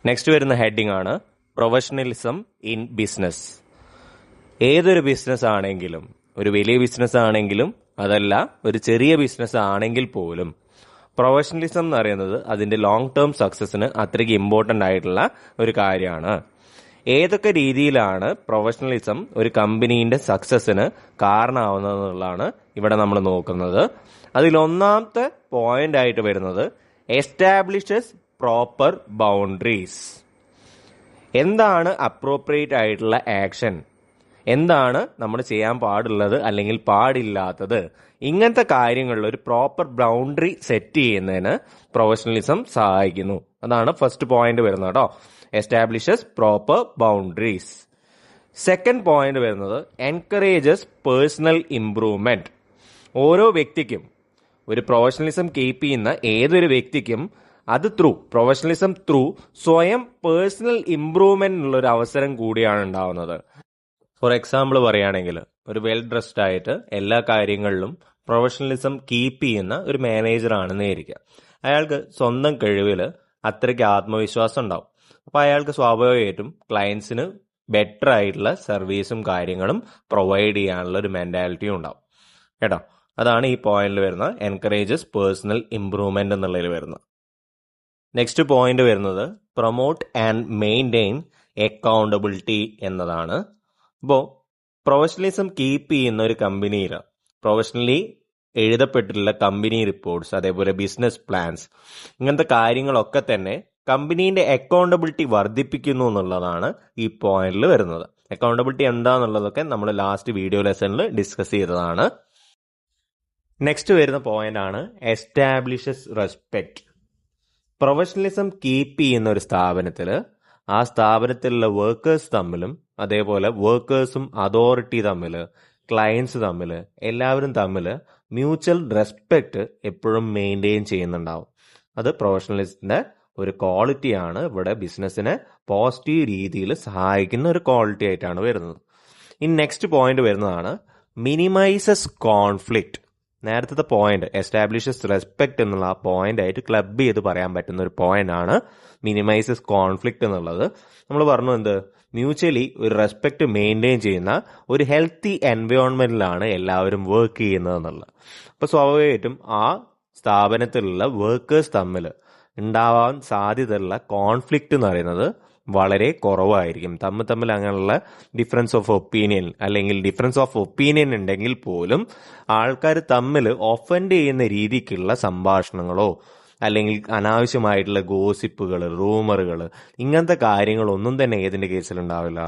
Next വരുന്ന heading ആണ് professionalism in business. ഏതൊരു ബിസിനസ് ആണെങ്കിലും, ഒരു വലിയ ബിസിനസ് ആണെങ്കിലും അതല്ല ഒരു ചെറിയ ബിസിനസ് ആണെങ്കിൽ പോലും പ്രൊഫഷണലിസം എന്ന് പറയുന്നത് അതിന്റെ ലോങ് ടേം സക്സസിന് അത്രയ്ക്ക് ഇമ്പോർട്ടൻ്റ് ആയിട്ടുള്ള ഒരു കാര്യമാണ്. ഏതൊക്കെ രീതിയിലാണ് പ്രൊഫഷണലിസം ഒരു കമ്പനീന്റെ സക്സസിന് കാരണമാവുന്നതെന്നുള്ളതാണ് ഇവിടെ നമ്മൾ നോക്കുന്നത്. അതിലൊന്നാമത്തെ പോയിന്റ് ആയിട്ട് വരുന്നത് എസ്റ്റാബ്ലിഷസ് പ്രോപ്പർ ബൗണ്ടറീസ്. എന്താണ് അപ്രോപ്രിയേറ്റ് ആയിട്ടുള്ള ആക്ഷൻ, എന്താണ് നമ്മൾ ചെയ്യാൻ പാടുള്ളത് അല്ലെങ്കിൽ പാടില്ലാത്തത്, ഇങ്ങനത്തെ കാര്യങ്ങളിൽ ഒരു പ്രോപ്പർ ബൗണ്ടറി സെറ്റ് ചെയ്യുന്നതിന് പ്രൊഫഷണലിസം സഹായിക്കുന്നു. അതാണ് ഫസ്റ്റ് പോയിന്റ് വരുന്നത് കേട്ടോ, establishes proper boundaries. Second point വരുന്നത് എൻകറേജസ് പേഴ്സണൽ ഇംപ്രൂവ്മെന്റ്. ഓരോ വ്യക്തിക്കും, ഒരു പ്രൊഫഷണലിസം കീപ്പ് ചെയ്യുന്ന ഏതൊരു വ്യക്തിക്കും അത് പ്രൊഫഷണലിസം സ്വയം പേഴ്സണൽ ഇംപ്രൂവ്മെന്റിനുള്ള ഒരു അവസരം കൂടിയാണ് ഉണ്ടാവുന്നത്. ഫോർ എക്സാമ്പിൾ പറയുകയാണെങ്കിൽ, ഒരു വെൽ ഡ്രസ്ഡ് ആയിട്ട് എല്ലാ കാര്യങ്ങളിലും പ്രൊഫഷണലിസം കീപ്പ് ചെയ്യുന്ന ഒരു മാനേജർ ആണെന്ന് വിചാരിക്കുക. അയാൾക്ക് സ്വന്തം കഴിവിൽ അത്രയ്ക്ക് ആത്മവിശ്വാസം ഉണ്ടാവും. അപ്പോൾ അയാൾക്ക് സ്വാഭാവികമായിട്ടും ക്ലയൻസിന് ബെറ്റർ ആയിട്ടുള്ള സർവീസും കാര്യങ്ങളും പ്രൊവൈഡ് ചെയ്യാനുള്ള ഒരു മെന്റാലിറ്റിയും ഉണ്ടാവും കേട്ടോ. അതാണ് ഈ പോയിന്റിൽ വരുന്ന എൻകറേജസ് പേഴ്സണൽ ഇംപ്രൂവ്മെന്റ് എന്നുള്ളതിൽ വരുന്നത്. നെക്സ്റ്റ് പോയിന്റ് വരുന്നത് പ്രൊമോട്ട് ആൻഡ് മെയിൻറ്റെയിൻ അക്കൗണ്ടബിലിറ്റി എന്നതാണ്. അപ്പോൾ പ്രൊഫഷണലിസം കീപ്പ് ചെയ്യുന്ന ഒരു കമ്പനിയിൽ പ്രൊഫഷണലി എഴുതപ്പെട്ടിട്ടുള്ള കമ്പനി റിപ്പോർട്ട്സ്, അതേപോലെ ബിസിനസ് പ്ലാൻസ്, ഇങ്ങനത്തെ കാര്യങ്ങളൊക്കെ തന്നെ കമ്പനീന്റെ അക്കൗണ്ടബിലിറ്റി വർദ്ധിപ്പിക്കുന്നു എന്നുള്ളതാണ് ഈ പോയിന്റിൽ വരുന്നത്. അക്കൗണ്ടബിലിറ്റി എന്താന്നുള്ളതൊക്കെ നമ്മൾ ലാസ്റ്റ് വീഡിയോ ലെസണിൽ ഡിസ്കസ് ചെയ്തതാണ്. നെക്സ്റ്റ് വരുന്ന പോയിന്റ് ആണ് എസ്റ്റാബ്ലിഷസ് റെസ്പെക്ട്. പ്രൊഫഷണലിസം കീപ്പ് ചെയ്യുന്ന ഒരു സ്ഥാപനത്തിൽ ആ സ്ഥാപനത്തിലുള്ള വർക്കേഴ്സ് തമ്മിലും, അതേപോലെ വർക്കേഴ്സും അതോറിറ്റി തമ്മിൽ, ക്ലയൻസ് തമ്മിൽ, എല്ലാവരും തമ്മിൽ മ്യൂച്വൽ റെസ്പെക്ട് എപ്പോഴും മെയിൻറ്റെയിൻ ചെയ്യുന്നുണ്ടാവും. അത് പ്രൊഫഷണലിസ്റ്റിന്റെ ഒരു ക്വാളിറ്റിയാണ്. ഇവിടെ ബിസിനസ്സിനെ പോസിറ്റീവ് രീതിയിൽ സഹായിക്കുന്ന ഒരു ക്വാളിറ്റി ആയിട്ടാണ് വരുന്നത്. ഇനി നെക്സ്റ്റ് പോയിന്റ് വരുന്നതാണ് മിനിമൈസസ് കോൺഫ്ലിക്റ്റ്. നേരത്തെ പോയിന്റ് എസ്റ്റാബ്ലിഷസ് റെസ്പെക്ട് എന്നുള്ള ആ പോയിന്റ് ആയിട്ട് ക്ലബ് ചെയ്ത് പറയാൻ പറ്റുന്ന ഒരു പോയിന്റ് ആണ് മിനിമൈസസ് കോൺഫ്ലിക്റ്റ് എന്നുള്ളത്. നമ്മൾ പറഞ്ഞു എന്ത്, മ്യൂച്വലി ഒരു റെസ്പെക്ട് മെയിൻറ്റെയിൻ ചെയ്യുന്ന ഒരു ഹെൽത്തി എൻവയോൺമെന്റിലാണ് എല്ലാവരും വർക്ക് ചെയ്യുന്നത് എന്നുള്ളത്. അപ്പോൾ സ്വാഭാവികമായിട്ടും ആ സ്ഥാപനത്തിലുള്ള വർക്കേഴ്സ് തമ്മിൽ ഉണ്ടാവാൻ സാധ്യതയുള്ള കോൺഫ്ലിക്റ്റ് എന്ന് പറയുന്നത് വളരെ കുറവായിരിക്കും. തമ്മിൽ അങ്ങനെയുള്ള ഡിഫറൻസ് ഓഫ് ഒപ്പീനിയൻ അല്ലെങ്കിൽ ഡിഫറൻസ് ഓഫ് ഒപ്പീനിയൻ ഉണ്ടെങ്കിൽ പോലും ആൾക്കാർ തമ്മിൽ ഒഫൻഡ് ചെയ്യുന്ന രീതിക്കുള്ള സംഭാഷണങ്ങളോ അല്ലെങ്കിൽ അനാവശ്യമായിട്ടുള്ള ഗോസിപ്പുകൾ, റൂമറുകൾ, ഇങ്ങനത്തെ കാര്യങ്ങളൊന്നും തന്നെ ഏതിന്റെ കേസിലുണ്ടാവില്ല,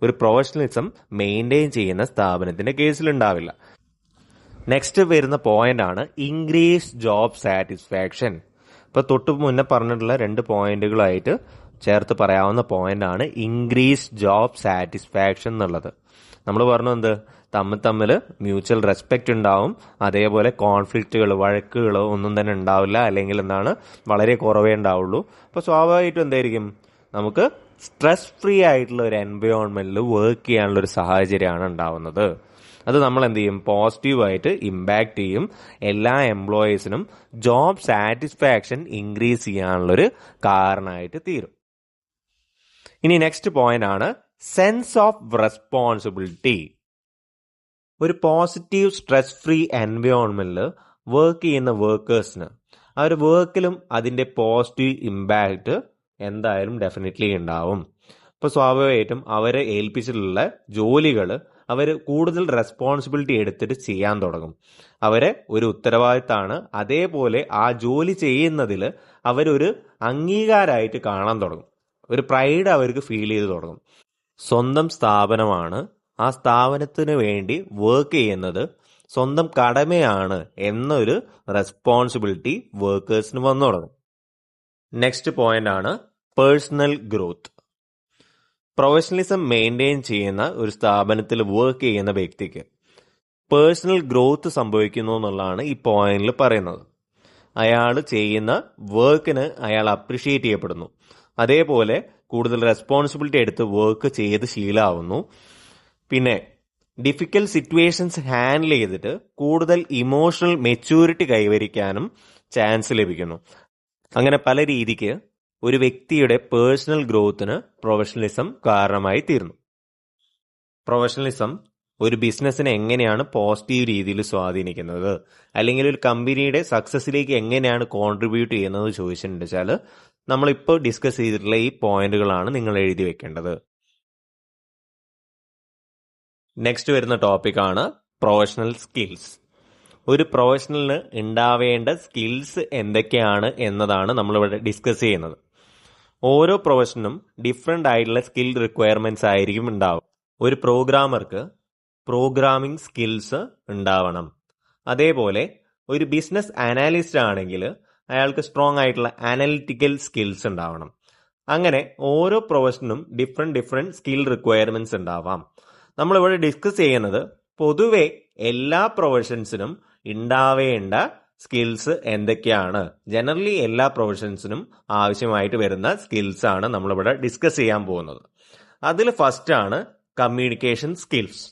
ഒരു പ്രൊഫഷണലിസം മെയിൻറ്റെയിൻ ചെയ്യുന്ന സ്ഥാപനത്തിന്റെ കേസിലുണ്ടാവില്ല. നെക്സ്റ്റ് വരുന്ന പോയിന്റ് ആണ് ഇൻക്രീസ് ജോബ് സാറ്റിസ്ഫാക്ഷൻ. ഇപ്പൊ തൊട്ട് മുന്നേ പറഞ്ഞിട്ടുള്ള 2 പോയിന്റുകളായിട്ട് ചേർത്ത് പറയാവുന്ന പോയിന്റ് ആണ് ഇൻക്രീസ് ജോബ് സാറ്റിസ്ഫാക്ഷൻ എന്നുള്ളത്. നമ്മൾ പറഞ്ഞു എന്ത്, തമ്മിൽ മ്യൂച്വൽ റെസ്പെക്ട് ഉണ്ടാവും, അതേപോലെ കോൺഫ്ലിക്റ്റുകൾ, വഴക്കുകൾ ഒന്നും തന്നെ ഉണ്ടാവില്ല, അല്ലെങ്കിൽ എന്താണ് വളരെ കുറവേ ഉണ്ടാവുള്ളൂ. അപ്പോൾ സ്വാഭാവികമായിട്ടും എന്തായിരിക്കും, നമുക്ക് സ്ട്രെസ് ഫ്രീ ആയിട്ടുള്ള ഒരു എൻവയോൺമെന്റിൽ വർക്ക് ചെയ്യാനുള്ള ഒരു സാഹചര്യമാണ് ഉണ്ടാവുന്നത്. അത് നമ്മൾ എന്ത് ചെയ്യും, പോസിറ്റീവായിട്ട് ഇമ്പാക്ട് ചെയ്യും. എല്ലാ എംപ്ലോയീസിനും ജോബ് സാറ്റിസ്ഫാക്ഷൻ ഇൻക്രീസ് ചെയ്യാനുള്ളൊരു കാരണമായിട്ട് തീരും. ഇനി നെക്സ്റ്റ് പോയിന്റ് ആണ് സെൻസ് ഓഫ് റെസ്പോൺസിബിലിറ്റി. ഒരു പോസിറ്റീവ് സ്ട്രെസ് ഫ്രീ എൻവയോൺമെന്റിൽ വർക്ക് ചെയ്യുന്ന വർക്കേഴ്സിന് ആ ഒരു വർക്കിലും അതിന്റെ പോസിറ്റീവ് ഇമ്പാക്ട് എന്തായാലും ഡെഫിനറ്റ്ലി ഉണ്ടാവും. അപ്പോൾ സ്വാഭാവികമായിട്ടും അവരെ ഏൽപ്പിച്ചിട്ടുള്ള ജോലികൾ അവർ കൂടുതൽ റെസ്പോൺസിബിലിറ്റി എടുത്തിട്ട് ചെയ്യാൻ തുടങ്ങും. അവരെ ഒരു ഉത്തരവാദിത്തമാണ്, അതേപോലെ ആ ജോലി ചെയ്യുന്നതിൽ അവരൊരു അംഗീകാരമായിട്ട് കാണാൻ തുടങ്ങും. ഒരു പ്രൈഡ് അവർക്ക് ഫീൽ ചെയ്ത് തുടങ്ങും. സ്വന്തം സ്ഥാപനമാണ്, ആ സ്ഥാപനത്തിന് വേണ്ടി വർക്ക് ചെയ്യുന്നത് സ്വന്തം കടമയാണ് എന്നൊരു റെസ്പോൺസിബിലിറ്റി വർക്കേഴ്സിന് വന്നു തുടങ്ങും. നെക്സ്റ്റ് പോയിന്റ് ആണ് പേഴ്സണൽ ഗ്രോത്ത്. പ്രൊഫഷണലിസം മെയിൻറ്റെയിൻ ചെയ്യുന്ന ഒരു സ്ഥാപനത്തിൽ വർക്ക് ചെയ്യുന്ന വ്യക്തിക്ക് പേഴ്സണൽ ഗ്രോത്ത് സംഭവിക്കുന്നു എന്നുള്ളതാണ് ഈ പോയിന്റിൽ പറയുന്നത്. അയാൾ ചെയ്യുന്ന വർക്കിന് അയാൾ അപ്രിഷിയേറ്റ് ചെയ്യപ്പെടുന്നു, അതേപോലെ കൂടുതൽ റെസ്പോൺസിബിലിറ്റി എടുത്ത് വർക്ക് ചെയ്ത് ശീലമാവുന്നു. പിന്നെ ഡിഫിക്കൽട്ട് സിറ്റുവേഷൻസ് ഹാൻഡിൽ ചെയ്തിട്ട് കൂടുതൽ ഇമോഷണൽ മെച്യൂരിറ്റി കൈവരിക്കാനും ചാൻസ് ലഭിക്കുന്നു. അങ്ങനെ പല രീതിക്ക് ഒരു വ്യക്തിയുടെ പേഴ്സണൽ ഗ്രോത്തിന് പ്രൊഫഷണലിസം കാരണമായി തീർന്നു. പ്രൊഫഷണലിസം ഒരു ബിസിനസ്സിനെ എങ്ങനെയാണ് പോസിറ്റീവ് രീതിയിൽ സ്വാധീനിക്കുന്നത്, അല്ലെങ്കിൽ ഒരു കമ്പനിയുടെ സക്സസിലേക്ക് എങ്ങനെയാണ് കോൺട്രിബ്യൂട്ട് ചെയ്യുന്നത് ചോദിച്ചിട്ടുണ്ട് വെച്ചാൽ നമ്മളിപ്പോൾ ഡിസ്കസ് ചെയ്തിട്ടുള്ള ഈ പോയിന്റുകളാണ് നിങ്ങൾ എഴുതി വെക്കേണ്ടത്. നെക്സ്റ്റ് വരുന്ന ടോപ്പിക്കാണ് പ്രൊഫഷണൽ സ്കിൽസ്. ഒരു പ്രൊഫഷണലിന് ഉണ്ടാവേണ്ട സ്കിൽസ് എന്തൊക്കെയാണ് എന്നതാണ് നമ്മളിവിടെ ഡിസ്കസ് ചെയ്യുന്നത്. ഓരോ പ്രൊഫഷനും ഡിഫറെൻ്റ് ആയിട്ടുള്ള സ്കിൽ റിക്വയർമെൻറ്റ്സ് ആയിരിക്കും ഉണ്ടാവും. ഒരു പ്രോഗ്രാമർക്ക് പ്രോഗ്രാമിംഗ് സ്കിൽസ് ഉണ്ടാവണം. അതേപോലെ ഒരു ബിസിനസ് അനാലിസ്റ്റ് ആണെങ്കിൽ അയാൾക്ക് സ്ട്രോങ് ആയിട്ടുള്ള അനലിറ്റിക്കൽ സ്കിൽസ് ഉണ്ടാവണം. അങ്ങനെ ഓരോ പ്രൊഫഷനും ഡിഫറെൻറ്റ് സ്കിൽ റിക്വയർമെൻറ്റ്സ് ഉണ്ടാവാം. നമ്മളിവിടെ ഡിസ്കസ് ചെയ്യുന്നത് പൊതുവെ എല്ലാ പ്രൊഫഷൻസിനും ഉണ്ടാവേണ്ട സ്കിൽസ് എന്തൊക്കെയാണ്, ജനറലി എല്ലാ പ്രൊഫഷൻസിനും ആവശ്യമായിട്ട് വരുന്ന സ്കിൽസ് ആണ് നമ്മളിവിടെ ഡിസ്കസ് ചെയ്യാൻ പോകുന്നത്. അതിൽ ഫസ്റ്റ് ആണ് കമ്മ്യൂണിക്കേഷൻ സ്കിൽസ്.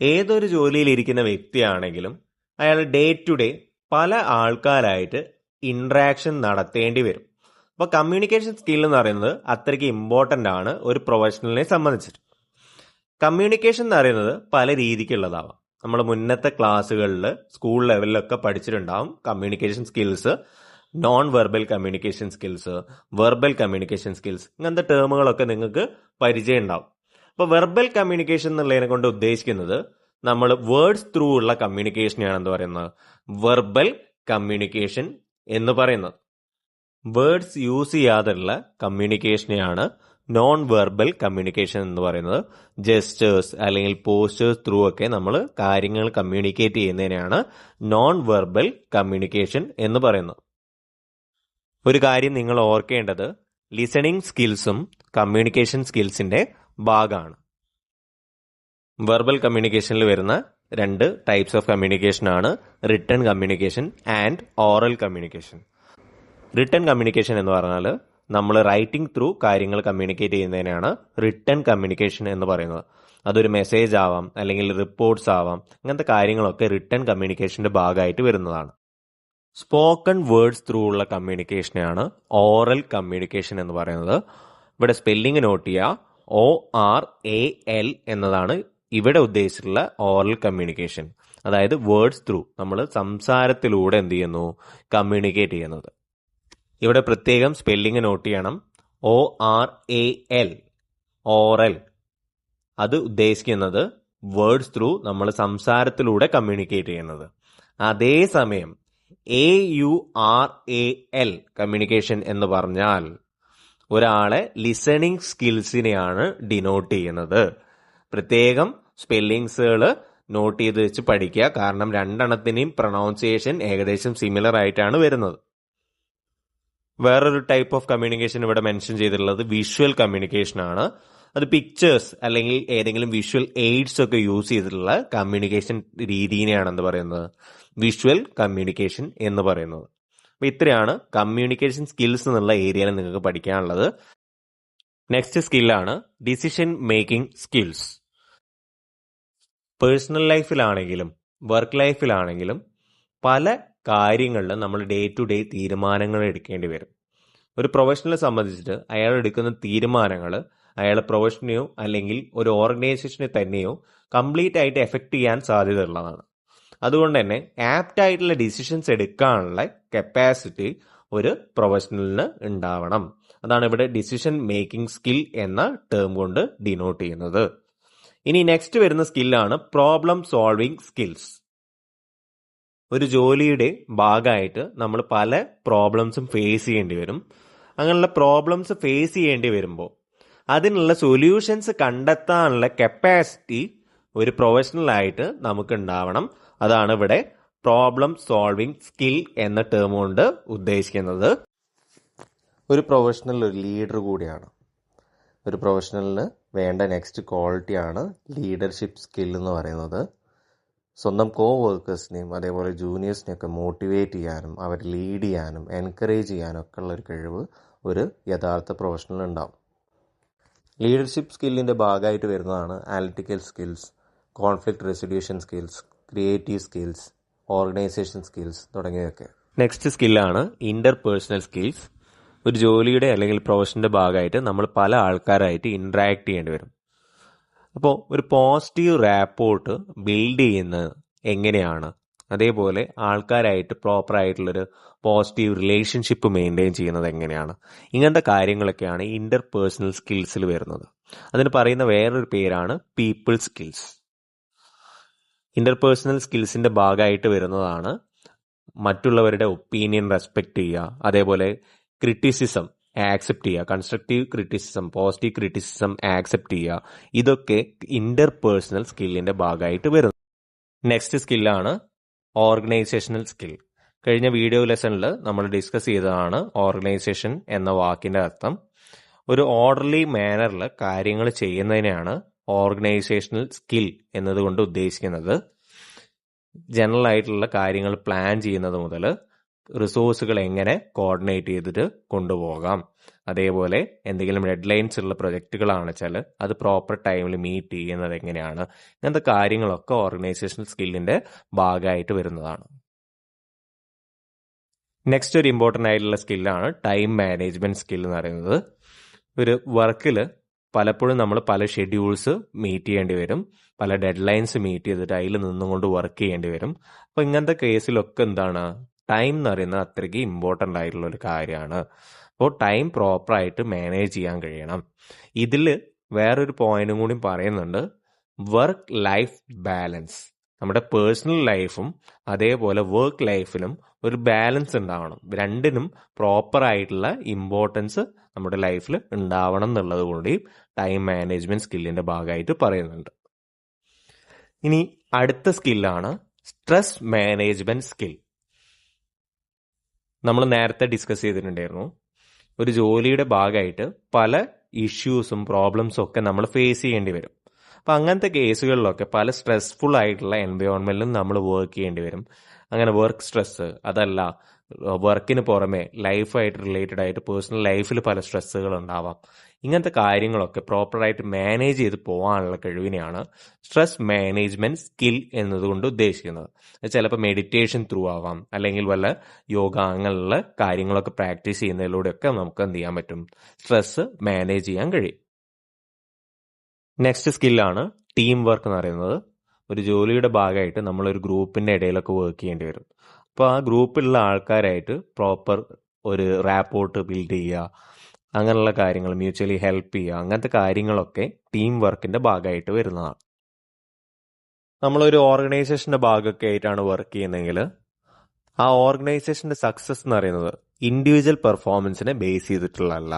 ഏതൊരു ജോലിയിലിരിക്കുന്ന വ്യക്തിയാണെങ്കിലും അയാൾ ഡേ ടു ഡേ പല ആൾക്കാരായിട്ട് ഇൻട്രാക്ഷൻ നടത്തേണ്ടി വരും. അപ്പോൾ കമ്മ്യൂണിക്കേഷൻ സ്കിൽ എന്ന് പറയുന്നത് അത്രയ്ക്ക് ഇമ്പോർട്ടൻ്റ് ആണ് ഒരു പ്രൊഫഷണലിനെ സംബന്ധിച്ചിട്ട്. കമ്മ്യൂണിക്കേഷൻ എന്ന് പറയുന്നത് പല രീതിക്കുള്ളതാവാം. നമ്മൾ മുന്നത്തെ ക്ലാസ്സുകളിൽ സ്കൂൾ ലെവലിലൊക്കെ പഠിച്ചിട്ടുണ്ടാവും communication skills, non verbal communication skills, verbal communication skills, ഇങ്ങനത്തെ ടേമുകളൊക്കെ നിങ്ങൾക്ക് പരിചയം ഉണ്ടാവും. അപ്പോൾ വെർബൽ കമ്മ്യൂണിക്കേഷൻ എന്നുള്ളതിനെ കൊണ്ട് ഉദ്ദേശിക്കുന്നത് നമ്മൾ വേർഡ്സ് ത്രൂ ഉള്ള കമ്മ്യൂണിക്കേഷനെയാണ് എന്ന് പറയുന്നത് വെർബൽ കമ്മ്യൂണിക്കേഷൻ എന്ന് പറയുന്നത്. വേർഡ്സ് യൂസ് ചെയ്യാതെയുള്ള കമ്മ്യൂണിക്കേഷനെയാണ് നോൺ വെർബൽ കമ്മ്യൂണിക്കേഷൻ എന്ന് പറയുന്നത്. ജെസ്റ്റേഴ്സ് അല്ലെങ്കിൽ പോസ്റ്റേഴ്സ് ത്രൂ ഒക്കെ നമ്മൾ കാര്യങ്ങൾ കമ്മ്യൂണിക്കേറ്റ് ചെയ്യുന്നതിനെയാണ് നോൺ വെർബൽ കമ്മ്യൂണിക്കേഷൻ എന്ന് പറയുന്നത്. ഒരു കാര്യം നിങ്ങൾ ഓർക്കേണ്ടത് ലിസണിങ് സ്കിൽസും കമ്മ്യൂണിക്കേഷൻ സ്കിൽസിന്റെ ഭാഗമാണ്. വെർബൽ കമ്മ്യൂണിക്കേഷനിൽ വരുന്ന 2 ടൈപ്സ് ഓഫ് കമ്മ്യൂണിക്കേഷൻ ആണ് written communication and oral communication. Written communication എന്ന് പറഞ്ഞാൽ നമ്മൾ റൈറ്റിംഗ് ത്രൂ കാര്യങ്ങൾ കമ്മ്യൂണിക്കേറ്റ് ചെയ്യുന്നതിനാണ് റിട്ടൺ കമ്മ്യൂണിക്കേഷൻ എന്ന് പറയുന്നത്. അതൊരു മെസ്സേജ് ആവാം, അല്ലെങ്കിൽ റിപ്പോർട്ട്സ് ആവാം, അങ്ങനത്തെ കാര്യങ്ങളൊക്കെ റിട്ടൺ കമ്മ്യൂണിക്കേഷന്റെ ഭാഗമായിട്ട് വരുന്നതാണ്. സ്പോക്കൺ വേർഡ്സ് ത്രൂ ഉള്ള കമ്മ്യൂണിക്കേഷനെയാണ് ഓറൽ കമ്മ്യൂണിക്കേഷൻ എന്ന് പറയുന്നത്. ഇവിടെ സ്പെല്ലിംഗ് നോട്ട് ചെയ്യുക, ORAL എന്നതാണ് ഇവിടെ ഉദ്ദേശിച്ചിട്ടുള്ള ഓറൽ കമ്മ്യൂണിക്കേഷൻ. അതായത് വേർഡ്സ് ത്രൂ, നമ്മൾ സംസാരത്തിലൂടെ എന്ത് ചെയ്യുന്നു, കമ്മ്യൂണിക്കേറ്റ് ചെയ്യുന്നത്. ഇവിടെ പ്രത്യേകം സ്പെല്ലിംഗ് നോട്ട് ചെയ്യണം, ORAL, ഓറൽ. അത് ഉദ്ദേശിക്കുന്നത് വേർഡ്സ് ത്രൂ നമ്മൾ സംസാരത്തിലൂടെ കമ്മ്യൂണിക്കേറ്റ് ചെയ്യുന്നത്. അതേസമയം AURAL കമ്മ്യൂണിക്കേഷൻ എന്ന് പറഞ്ഞാൽ ഒരാളെ ലിസണിങ് സ്കിൽസിനെയാണ് ഡിനോട്ട് ചെയ്യുന്നത്. പ്രത്യേകം സ്പെല്ലിങ്സുകൾ നോട്ട് ചെയ്ത് വെച്ച് പഠിക്കുക, കാരണം രണ്ടെണ്ണത്തിനെയും പ്രൊനൗൺസിയേഷൻ ഏകദേശം സിമിലർ ആയിട്ടാണ് വരുന്നത്. വേറൊരു ടൈപ്പ് ഓഫ് കമ്മ്യൂണിക്കേഷൻ ഇവിടെ മെൻഷൻ ചെയ്തിട്ടുള്ളത് വിഷ്വൽ കമ്മ്യൂണിക്കേഷൻ ആണ്. അത് പിക്ചേഴ്സ് അല്ലെങ്കിൽ ഏതെങ്കിലും വിഷ്വൽ എയ്ഡ്സ് ഒക്കെ യൂസ് ചെയ്തിട്ടുള്ള കമ്മ്യൂണിക്കേഷൻ രീതിനെയാണ് എന്ത് പറയുന്നത്, വിഷ്വൽ കമ്മ്യൂണിക്കേഷൻ എന്ന് പറയുന്നത്. അപ്പൊ ഇത്രയാണ് കമ്മ്യൂണിക്കേഷൻ സ്കിൽസ് എന്നുള്ള ഏരിയയിൽ നിങ്ങൾക്ക് പഠിക്കാനുള്ളത്. നെക്സ്റ്റ് സ്കില്ലാണ് ഡിസിഷൻ മേക്കിംഗ് സ്കിൽസ്. പേഴ്സണൽ ലൈഫിലാണെങ്കിലും വർക്ക് ലൈഫിലാണെങ്കിലും പല കാര്യങ്ങളിൽ നമ്മൾ ഡേ ടു ഡേ തീരുമാനങ്ങൾ എടുക്കേണ്ടി വരും. ഒരു പ്രൊഫഷണലെ സംബന്ധിച്ചിട്ട് അയാൾ എടുക്കുന്ന തീരുമാനങ്ങൾ അയാളുടെ പ്രൊഫഷനെയോ അല്ലെങ്കിൽ ഒരു ഓർഗനൈസേഷനെ തന്നെയോ കംപ്ലീറ്റ് ആയിട്ട് എഫക്റ്റ് ചെയ്യാൻ സാധ്യത ഉള്ളതാണ്. അതുകൊണ്ട് തന്നെ ആപ്റ്റ് ആയിട്ടുള്ള ഡിസിഷൻസ് എടുക്കാനുള്ള കപ്പാസിറ്റി ഒരു പ്രൊഫഷണലിന് ഉണ്ടാവണം. അതാണ് ഇവിടെ ഡിസിഷൻ മേക്കിംഗ് സ്കിൽ എന്ന ടേം കൊണ്ട് ഡിനോട്ട് ചെയ്യുന്നത്. ഇനി നെക്സ്റ്റ് വരുന്ന സ്കില്ലാണ് പ്രോബ്ലം സോൾവിങ് സ്കിൽസ്. ഒരു ജോലിയുടെ ഭാഗമായിട്ട് നമ്മൾ പല പ്രോബ്ലംസും ഫേസ് ചെയ്യേണ്ടി വരും. അങ്ങനെയുള്ള പ്രോബ്ലംസ് ഫേസ് ചെയ്യേണ്ടി വരുമ്പോൾ അതിനുള്ള സൊല്യൂഷൻസ് കണ്ടെത്താനുള്ള കപ്പാസിറ്റി ഒരു പ്രൊഫഷണലായിട്ട് നമുക്ക് ഉണ്ടാവണം. അതാണ് ഇവിടെ പ്രോബ്ലം സോൾവിങ് സ്കിൽ എന്ന ടേം കൊണ്ട് ഉദ്ദേശിക്കുന്നത്. ഒരു പ്രൊഫഷണൽ ഒരു ലീഡർ കൂടിയാണ്. ഒരു പ്രൊഫഷണലിന് വേണ്ട നെക്സ്റ്റ് ക്വാളിറ്റിയാണ് ലീഡർഷിപ്പ് സ്കിൽ എന്ന് പറയുന്നത്. സ്വന്തം വർക്കേഴ്സിനെയും അതേപോലെ ജൂനിയേഴ്സിനെയൊക്കെ മോട്ടിവേറ്റ് ചെയ്യാനും അവരെ ലീഡ് ചെയ്യാനും എൻകറേജ് ചെയ്യാനും ഒക്കെ ഉള്ള ഒരു കഴിവ് ഒരു യഥാർത്ഥ പ്രൊഫഷണൽ ഉണ്ടാവും. ലീഡർഷിപ്പ് സ്കില്ലിൻ്റെ ഭാഗമായിട്ട് വരുന്നതാണ് analytical skills, conflict resolution skills, creative skills, organisation skills തുടങ്ങിയവയൊക്കെ. നെക്സ്റ്റ് സ്കില്ലാണ് ഇന്റർ പേഴ്സണൽ സ്കിൽസ്. ഒരു ജോലിയുടെ അല്ലെങ്കിൽ പ്രൊഫഷൻ്റെ ഭാഗമായിട്ട് നമ്മൾ പല ആൾക്കാരായിട്ട് ഇൻട്രാക്ട് ചെയ്യേണ്ടി വരും. അപ്പോൾ ഒരു പോസിറ്റീവ് റാപ്പോർട്ട് ബിൽഡ് ചെയ്യുന്നത് എങ്ങനെയാണ്, അതേപോലെ ആൾക്കാരായിട്ട് പ്രോപ്പറായിട്ടുള്ളൊരു പോസിറ്റീവ് റിലേഷൻഷിപ്പ് മെയിൻറ്റെയിൻ ചെയ്യുന്നത് എങ്ങനെയാണ്, ഇങ്ങനത്തെ കാര്യങ്ങളൊക്കെയാണ് ഇൻ്റർ പേഴ്സണൽ സ്കിൽസിൽ വരുന്നത്. അതിന് പറയുന്ന വേറൊരു പേരാണ് പീപ്പിൾ സ്കിൽസ്. ഇൻ്റർ പേഴ്സണൽ സ്കിൽസിൻ്റെ ഭാഗമായിട്ട് വരുന്നതാണ് മറ്റുള്ളവരുടെ ഒപ്പീനിയൻ റെസ്പെക്റ്റ് ചെയ്യുക, അതേപോലെ ക്രിറ്റിസിസം ആക്സെപ്റ്റ് ചെയ്യുക, constructive criticism, positive criticism accept ചെയ്യുക. ഇതൊക്കെ ഇൻ്റർ പേഴ്സണൽ സ്കില്ലിൻ്റെ ഭാഗമായിട്ട് വരുന്നു. നെക്സ്റ്റ് സ്കില്ലാണ് ഓർഗനൈസേഷണൽ സ്കിൽ. കഴിഞ്ഞ വീഡിയോ ലെസണിൽ നമ്മൾ ഡിസ്കസ് ചെയ്തതാണ് ഓർഗനൈസേഷൻ എന്ന വാക്കിൻ്റെ അർത്ഥം. ഒരു ഓർഡർലി മാനറിൽ കാര്യങ്ങൾ ചെയ്യുന്നതിനെയാണ് ഓർഗനൈസേഷണൽ സ്കിൽ എന്നതുകൊണ്ട് ഉദ്ദേശിക്കുന്നത്. ജനറൽ ആയിട്ടുള്ള കാര്യങ്ങൾ പ്ലാൻ ചെയ്യുന്നത് മുതൽ റിസോഴ്സുകൾ എങ്ങനെ കോർഡിനേറ്റ് ചെയ്തിട്ട് കൊണ്ടുപോകാം, അതേപോലെ എന്തെങ്കിലും ഡെഡ് ലൈൻസ് ഉള്ള പ്രൊജക്റ്റുകളാണെന്ന് വെച്ചാൽ അത് പ്രോപ്പർ ടൈമിൽ മീറ്റ് ചെയ്യുന്നത് എങ്ങനെയാണ്, ഇങ്ങനത്തെ കാര്യങ്ങളൊക്കെ ഓർഗനൈസേഷണൽ സ്കില്ലിൻ്റെ ഭാഗമായിട്ട് വരുന്നതാണ്. നെക്സ്റ്റ് ഒരു ഇമ്പോർട്ടൻ്റ് ആയിട്ടുള്ള സ്കില്ലാണ് ടൈം മാനേജ്മെൻറ്റ് സ്കിൽ എന്ന് പറയുന്നത്. ഒരു വർക്കിൽ പലപ്പോഴും നമ്മൾ പല ഷെഡ്യൂൾസ് മീറ്റ് ചെയ്യേണ്ടി വരും, പല ഡെഡ് ലൈൻസ് മീറ്റ് ചെയ്തിട്ട് അതിൽ നിന്നുകൊണ്ട് വർക്ക് ചെയ്യേണ്ടി വരും. അപ്പോൾ ഇങ്ങനത്തെ കേസിലൊക്കെ എന്താണ്, ടൈം എന്ന് പറയുന്നത് അത്രയ്ക്ക് ഇമ്പോർട്ടൻ്റ് ആയിട്ടുള്ള ഒരു കാര്യമാണ്. അപ്പോൾ ടൈം പ്രോപ്പറായിട്ട് മാനേജ് ചെയ്യാൻ കഴിയണം. ഇതിൽ വേറൊരു പോയിന്റും കൂടി പറയുന്നുണ്ട്, വർക്ക് ലൈഫ് ബാലൻസ്. നമ്മുടെ പേഴ്സണൽ ലൈഫും അതേപോലെ വർക്ക് ലൈഫിലും ഒരു ബാലൻസ് ഉണ്ടാവണം. രണ്ടിനും പ്രോപ്പറായിട്ടുള്ള ഇമ്പോർട്ടൻസ് നമ്മുടെ ലൈഫിൽ ഉണ്ടാവണം എന്നുള്ളത് കൂടി ടൈം മാനേജ്മെന്റ് സ്കില്ലിന്റെ ഭാഗമായിട്ട് പറയുന്നുണ്ട്. ഇനി അടുത്ത സ്കില്ലാണ് സ്ട്രെസ് മാനേജ്മെന്റ് സ്കിൽ. നമ്മൾ നേരത്തെ ഡിസ്കസ് ചെയ്തിട്ടുണ്ടായിരുന്നു, ഒരു ജോലിയുടെ ഭാഗമായിട്ട് പല ഇഷ്യൂസും പ്രോബ്ലംസും ഒക്കെ നമ്മൾ ഫേസ് ചെയ്യേണ്ടി വരും. അപ്പം അങ്ങനത്തെ കേസുകളിലൊക്കെ പല സ്ട്രെസ്ഫുൾ ആയിട്ടുള്ള എൻവയോൺമെന്റിലും നമ്മൾ വർക്ക് ചെയ്യേണ്ടി വരും. അങ്ങനെ വർക്ക് സ്ട്രെസ്, അതല്ല വർക്കിന് പുറമെ ലൈഫായിട്ട് റിലേറ്റഡ് ആയിട്ട് പേഴ്സണൽ ലൈഫിൽ പല സ്ട്രെസ്സുകൾ ഉണ്ടാവാം. ഇങ്ങനത്തെ കാര്യങ്ങളൊക്കെ പ്രോപ്പറായിട്ട് മാനേജ് ചെയ്ത് പോകാനുള്ള കഴിവിനെയാണ് സ്ട്രെസ് മാനേജ്മെന്റ് സ്കിൽ എന്നതുകൊണ്ട് ഉദ്ദേശിക്കുന്നത്. ചിലപ്പോൾ മെഡിറ്റേഷൻ ത്രൂ ആവാം, അല്ലെങ്കിൽ വല്ല യോഗ അങ്ങനെയുള്ള കാര്യങ്ങളൊക്കെ പ്രാക്ടീസ് ചെയ്യുന്നതിലൂടെയൊക്കെ നമുക്ക് എന്ത് ചെയ്യാൻ പറ്റും, സ്ട്രെസ് മാനേജ് ചെയ്യാൻ കഴിയും. നെക്സ്റ്റ് സ്കില്ലാണ് ടീം വർക്ക് എന്ന് പറയുന്നത്. ഒരു ജോലിയുടെ ഭാഗമായിട്ട് നമ്മളൊരു ഗ്രൂപ്പിൻ്റെ ഇടയിലൊക്കെ വർക്ക് ചെയ്യേണ്ടി വരും. അപ്പോൾ ആ ഗ്രൂപ്പിലുള്ള ആൾക്കാരായിട്ട് പ്രോപ്പർ ഒരു റാപ്പോർട്ട് ബിൽഡ് ചെയ്യുക, അങ്ങനെയുള്ള കാര്യങ്ങൾ, മ്യൂച്വലി ഹെൽപ്പ് ചെയ്യുക, അങ്ങനത്തെ കാര്യങ്ങളൊക്കെ ടീം വർക്കിൻ്റെ ഭാഗമായിട്ട് വരുന്നതാണ്. നമ്മളൊരു ഓർഗനൈസേഷൻ്റെ ഭാഗമൊക്കെ ആയിട്ടാണ് വർക്ക് ചെയ്യുന്നതെങ്കിൽ ആ ഓർഗനൈസേഷൻ്റെ സക്സസ് എന്ന് പറയുന്നത് ഇൻഡിവിജ്വൽ പെർഫോമൻസിനെ ബേസ് ചെയ്തിട്ടുള്ളതല്ല,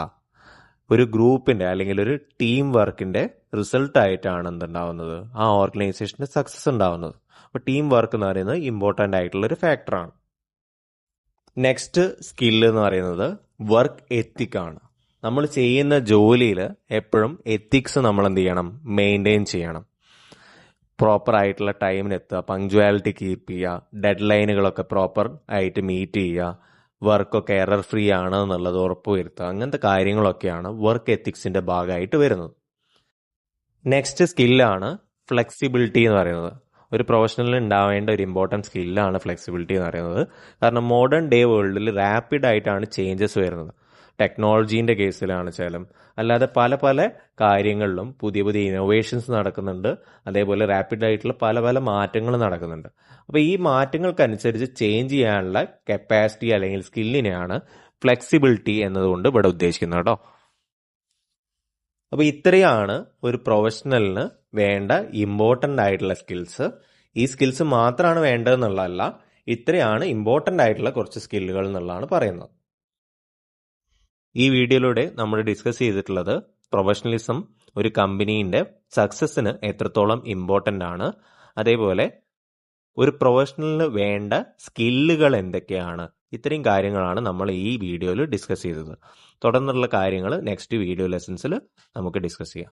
ഒരു ഗ്രൂപ്പിൻ്റെ അല്ലെങ്കിൽ ഒരു ടീം വർക്കിൻ്റെ റിസൾട്ടായിട്ടാണ് എന്തുണ്ടാവുന്നത്, ആ ഓർഗനൈസേഷൻ്റെ സക്സസ് ഉണ്ടാവുന്നത്. അപ്പോൾ ടീം വർക്ക് എന്ന് പറയുന്നത് ഇമ്പോർട്ടൻ്റ് ആയിട്ടുള്ളൊരു ഫാക്ടറാണ്. നെക്സ്റ്റ് സ്കില്ല് എന്ന് പറയുന്നത് വർക്ക് എത്തിക്കാണ്. നമ്മൾ ചെയ്യുന്ന ജോലിയിൽ എപ്പോഴും എത്തിക്സ് നമ്മൾ എന്ത് ചെയ്യണം, മെയിൻറ്റെയിൻ ചെയ്യണം. പ്രോപ്പർ ആയിട്ടുള്ള ടൈമിന് എത്തുക, പങ്ക്ച്വാലിറ്റി കീപ്പ് ചെയ്യുക, ഡെഡ് ലൈനുകളൊക്കെ പ്രോപ്പർ ആയിട്ട് മീറ്റ് ചെയ്യുക, വർക്കൊക്കെ എറർ ഫ്രീ ആണ് എന്നുള്ളത് ഉറപ്പുവരുത്തുക. അങ്ങനത്തെ കാര്യങ്ങളൊക്കെയാണ് വർക്ക് എത്തിക്സിൻ്റെ ഭാഗമായിട്ട് വരുന്നത്. നെക്സ്റ്റ് സ്കില്ലാണ് ഫ്ലെക്സിബിലിറ്റി എന്ന് പറയുന്നത്. ഒരു പ്രൊഫഷണലിന് ഉണ്ടാവേണ്ട ഒരു ഇമ്പോർട്ടൻറ്റ് സ്കില്ലാണ് ഫ്ലെക്സിബിലിറ്റി എന്ന് പറയുന്നത്. കാരണം മോഡേൺ ഡേ വേൾഡിൽ റാപ്പിഡ് ആയിട്ടാണ് ചേഞ്ചസ് വരുന്നത്. ടെക്നോളജീൻ്റെ കേസിലാണ് വെച്ചാലും അല്ലാതെ പല പല കാര്യങ്ങളിലും പുതിയ പുതിയ ഇന്നോവേഷൻസ് നടക്കുന്നുണ്ട്. അതേപോലെ റാപ്പിഡ് ആയിട്ടുള്ള പല പല മാറ്റങ്ങൾ നടക്കുന്നുണ്ട്. അപ്പോൾ ഈ മാറ്റങ്ങൾക്കനുസരിച്ച് ചേഞ്ച് ചെയ്യാനുള്ള കപ്പാസിറ്റി അല്ലെങ്കിൽ സ്കില്ലിനെയാണ് ഫ്ലെക്സിബിലിറ്റി എന്നതുകൊണ്ട് ഇവിടെ ഉദ്ദേശിക്കുന്നത് കേട്ടോ. അപ്പോൾ ഇത്രയാണ് ഒരു പ്രൊഫഷണലിന് വേണ്ട ഇമ്പോർട്ടൻ്റ് ആയിട്ടുള്ള സ്കിൽസ്. ഈ സ്കിൽസ് മാത്രമാണ് വേണ്ടതെന്നുള്ളതല്ല, ഇത്രയാണ് ഇമ്പോർട്ടൻ്റ് ആയിട്ടുള്ള കുറച്ച് സ്കില്ലുകൾ എന്നുള്ളതാണ് പറയുന്നത്. ഈ വീഡിയോയിലൂടെ നമ്മൾ ഡിസ്കസ് ചെയ്തിട്ടുള്ളത് പ്രൊഫഷണലിസം ഒരു കമ്പനീൻ്റെ സക്സസ്സിന് എത്രത്തോളം ഇമ്പോർട്ടൻ്റ് ആണ്, അതേപോലെ ഒരു പ്രൊഫഷണലിന് വേണ്ട സ്കില്ലുകൾ എന്തൊക്കെയാണ്, ഇത്രയും കാര്യങ്ങളാണ് നമ്മൾ ഈ വീഡിയോയിൽ ഡിസ്കസ് ചെയ്തത്. തുടർന്നുള്ള കാര്യങ്ങൾ നെക്സ്റ്റ് വീഡിയോ ലെസൺസിൽ നമുക്ക് ഡിസ്കസ് ചെയ്യാം.